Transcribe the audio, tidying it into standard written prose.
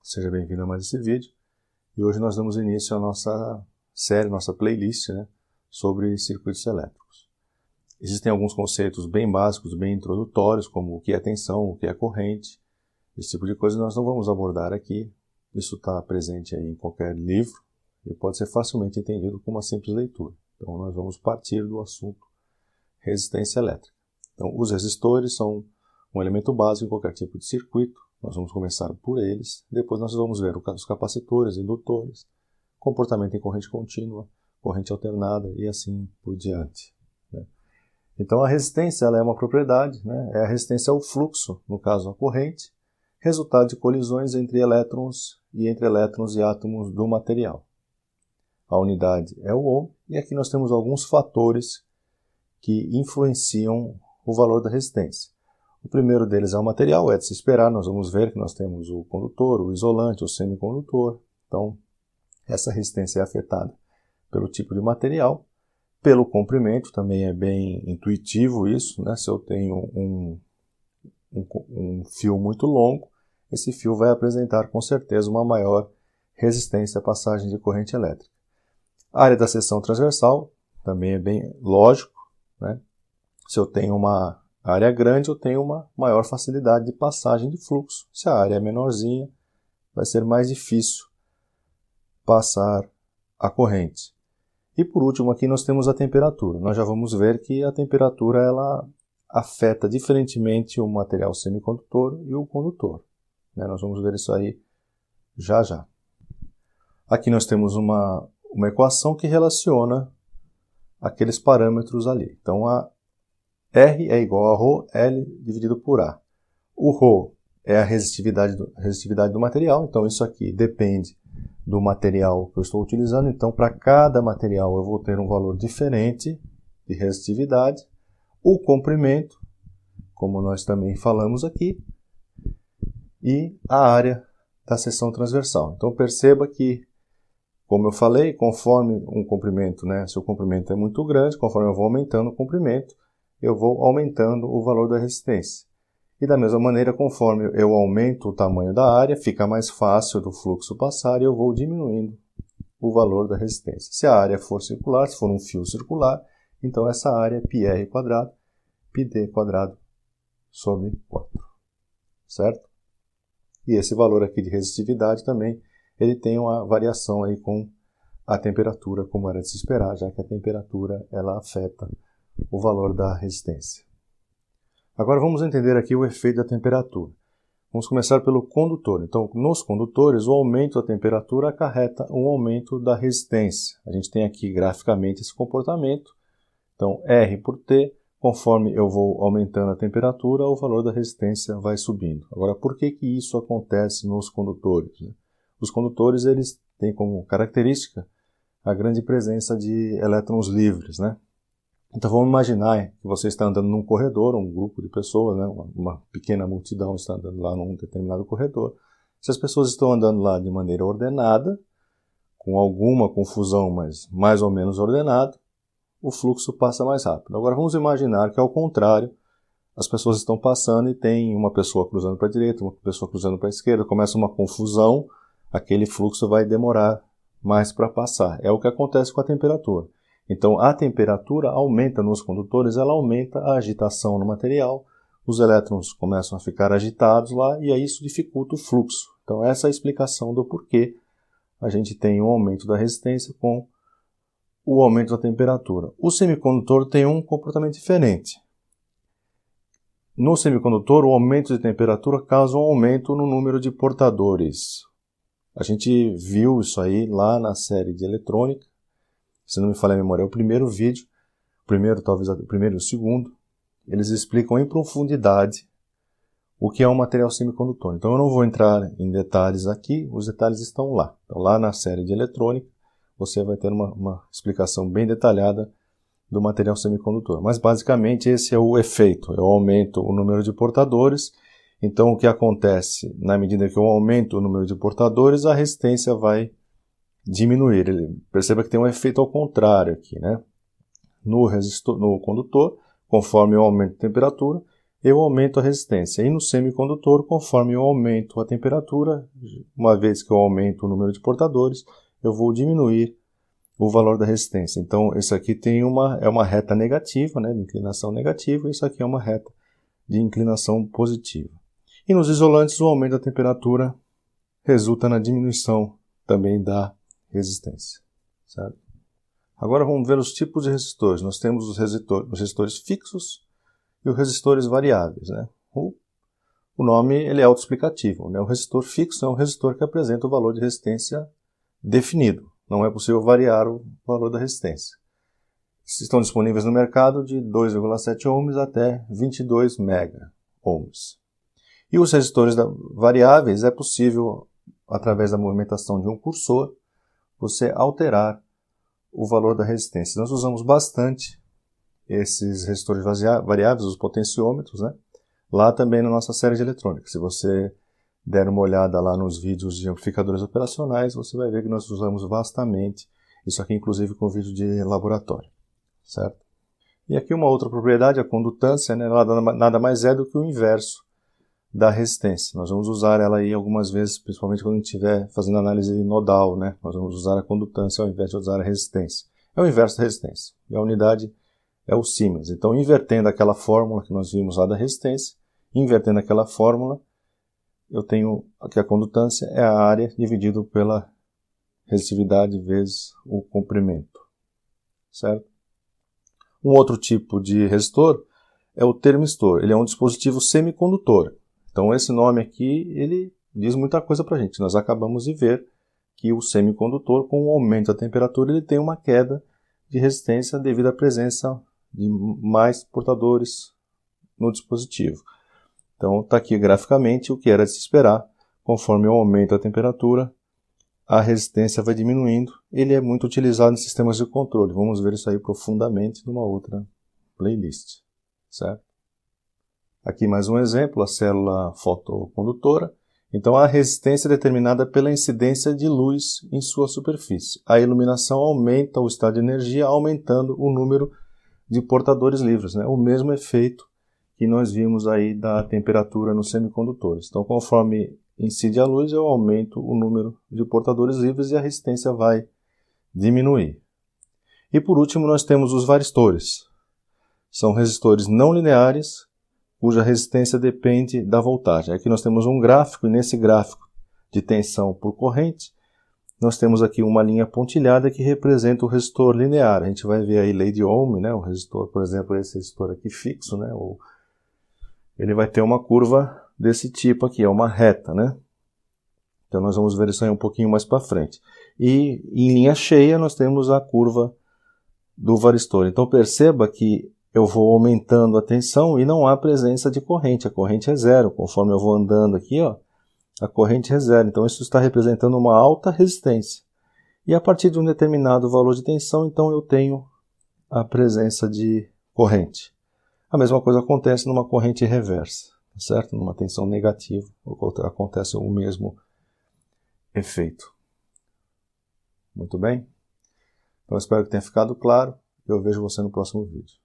Seja bem-vindo a mais esse vídeo. E hoje nós damos início à nossa série, nossa playlist, sobre circuitos elétricos. Existem alguns conceitos bem básicos, bem introdutórios, como o que é tensão, o que é corrente. Esse tipo de coisa nós não vamos abordar aqui. Isso está presente aí em qualquer livro e pode ser facilmente entendido com uma simples leitura. Então nós vamos partir do assunto resistência elétrica. Então os resistores são um elemento básico em qualquer tipo de circuito. Nós vamos começar por eles, depois nós vamos ver os capacitores, indutores, comportamento em corrente contínua, corrente alternada e assim por diante. Então a resistência ela é uma propriedade, é a resistência ao fluxo, no caso a corrente, resultado de colisões entre elétrons e átomos do material. A unidade é o ohm e aqui nós temos alguns fatores que influenciam o valor da resistência. O primeiro deles é o material, é de se esperar, nós vamos ver que nós temos o condutor, o isolante, o semicondutor. Então, essa resistência é afetada pelo tipo de material, pelo comprimento, também é bem intuitivo isso, Se eu tenho um fio muito longo, esse fio vai apresentar com certeza uma maior resistência à passagem de corrente elétrica. A área da seção transversal também é bem lógico, Se eu tenho uma área grande, eu tenho uma maior facilidade de passagem de fluxo. Se a área é menorzinha, vai ser mais difícil passar a corrente. E por último, aqui nós temos a temperatura. Nós já vamos ver que a temperatura ela afeta diferentemente o material semicondutor e o condutor. Nós vamos ver isso aí já já. Aqui nós temos uma equação que relaciona aqueles parâmetros ali. Então, a R é igual a ρ, L dividido por A. O ρ é a resistividade do material, então isso aqui depende do material que eu estou utilizando. Então, para cada material eu vou ter um valor diferente de resistividade. O comprimento, como nós também falamos aqui, e a área da seção transversal. Então, perceba que, como eu falei, conforme um comprimento, se o comprimento é muito grande, conforme eu vou aumentando o comprimento, eu vou aumentando o valor da resistência. E da mesma maneira, conforme eu aumento o tamanho da área, fica mais fácil do fluxo passar e eu vou diminuindo o valor da resistência. Se a área for circular, se for um fio circular, então essa área é πr², πd² sobre 4. Certo? E esse valor aqui de resistividade também, ele tem uma variação aí com a temperatura, como era de se esperar, já que a temperatura ela afeta o valor da resistência. Agora vamos entender aqui o efeito da temperatura. Vamos começar pelo condutor. Então, nos condutores, o aumento da temperatura acarreta um aumento da resistência. A gente tem aqui graficamente esse comportamento. Então, R por T, conforme eu vou aumentando a temperatura, o valor da resistência vai subindo. Agora, por que isso acontece nos condutores? Os condutores eles têm como característica a grande presença de elétrons livres, Então vamos imaginar que você está andando num corredor, um grupo de pessoas, uma pequena multidão está andando lá num determinado corredor. Se as pessoas estão andando lá de maneira ordenada, com alguma confusão, mas mais ou menos ordenado, o fluxo passa mais rápido. Agora vamos imaginar que ao contrário, as pessoas estão passando e tem uma pessoa cruzando para a direita, uma pessoa cruzando para a esquerda, começa uma confusão, aquele fluxo vai demorar mais para passar. É o que acontece com a temperatura. Então, a temperatura aumenta nos condutores, ela aumenta a agitação no material, os elétrons começam a ficar agitados lá e aí isso dificulta o fluxo. Então, essa é a explicação do porquê a gente tem um aumento da resistência com o aumento da temperatura. O semicondutor tem um comportamento diferente. No semicondutor, o aumento de temperatura causa um aumento no número de portadores. A gente viu isso aí lá na série de eletrônica. Se não me falha a memória, é o primeiro vídeo, talvez o primeiro e o segundo, eles explicam em profundidade o que é um material semicondutor. Então eu não vou entrar em detalhes aqui, os detalhes estão lá. Então lá na série de eletrônica, você vai ter uma explicação bem detalhada do material semicondutor. Mas basicamente esse é o efeito, eu aumento o número de portadores. Então o que acontece, na medida que eu aumento o número de portadores, a resistência vai diminuir. Perceba que tem um efeito ao contrário aqui, No condutor, conforme eu aumento a temperatura, eu aumento a resistência. E no semicondutor, conforme eu aumento a temperatura, uma vez que eu aumento o número de portadores, eu vou diminuir o valor da resistência. Então, isso aqui é uma reta negativa, né, de inclinação negativa, e isso aqui é uma reta de inclinação positiva. E nos isolantes, o aumento da temperatura resulta na diminuição também da resistência. Certo? Agora vamos ver os tipos de resistores. Nós temos os resistores fixos e os resistores variáveis. Né? O nome ele é autoexplicativo. Né? O resistor fixo é um resistor que apresenta o valor de resistência definido. Não é possível variar o valor da resistência. Estão disponíveis no mercado de 2,7 ohms até 22 mega ohms. E os resistores variáveis é possível, através da movimentação de um cursor, você alterar o valor da resistência. Nós usamos bastante esses resistores variáveis, os potenciômetros, né? Lá também na nossa série de eletrônica. Se você der uma olhada lá nos vídeos de amplificadores operacionais, você vai ver que nós usamos vastamente isso aqui, inclusive com vídeo de laboratório, certo? E aqui uma outra propriedade, a condutância, né? Nada mais é do que o inverso da resistência. Nós vamos usar ela aí algumas vezes, principalmente quando a gente estiver fazendo análise nodal, né? Nós vamos usar a condutância ao invés de usar a resistência. É o inverso da resistência. E a unidade é o Siemens. Então, invertendo aquela fórmula que nós vimos lá da resistência, invertendo aquela fórmula, eu tenho aqui a condutância é a área dividido pela resistividade vezes o comprimento, certo? Um outro tipo de resistor é o termistor. Ele é um dispositivo semicondutor. Então esse nome aqui, ele diz muita coisa para a gente. Nós acabamos de ver que o semicondutor, com o aumento da temperatura, ele tem uma queda de resistência devido à presença de mais portadores no dispositivo. Então está aqui graficamente o que era de se esperar. Conforme eu aumento a temperatura, a resistência vai diminuindo. Ele é muito utilizado em sistemas de controle. Vamos ver isso aí profundamente numa outra playlist, certo? Aqui mais um exemplo, a célula fotocondutora. Então a resistência é determinada pela incidência de luz em sua superfície. A iluminação aumenta o estado de energia, aumentando o número de portadores livres, né? O mesmo efeito que nós vimos aí da temperatura nos semicondutores. Então, conforme incide a luz, eu aumento o número de portadores livres e a resistência vai diminuir. E por último, nós temos os varistores. São resistores não lineares, cuja resistência depende da voltagem. Aqui nós temos um gráfico, e nesse gráfico de tensão por corrente, nós temos aqui uma linha pontilhada que representa o resistor linear. A gente vai ver aí lei de Ohm, né? O resistor, por exemplo, esse resistor aqui fixo, né? Ele vai ter uma curva desse tipo aqui, é uma reta, né? Então nós vamos ver isso aí um pouquinho mais para frente. E em linha cheia nós temos a curva do varistor. Então perceba que eu vou aumentando a tensão e não há presença de corrente. A corrente é zero. Conforme eu vou andando aqui, ó, a corrente é zero. Então isso está representando uma alta resistência. E a partir de um determinado valor de tensão, então eu tenho a presença de corrente. A mesma coisa acontece numa corrente reversa, certo? Numa tensão negativa, acontece o mesmo efeito. Muito bem? Então, espero que tenha ficado claro e eu vejo você no próximo vídeo.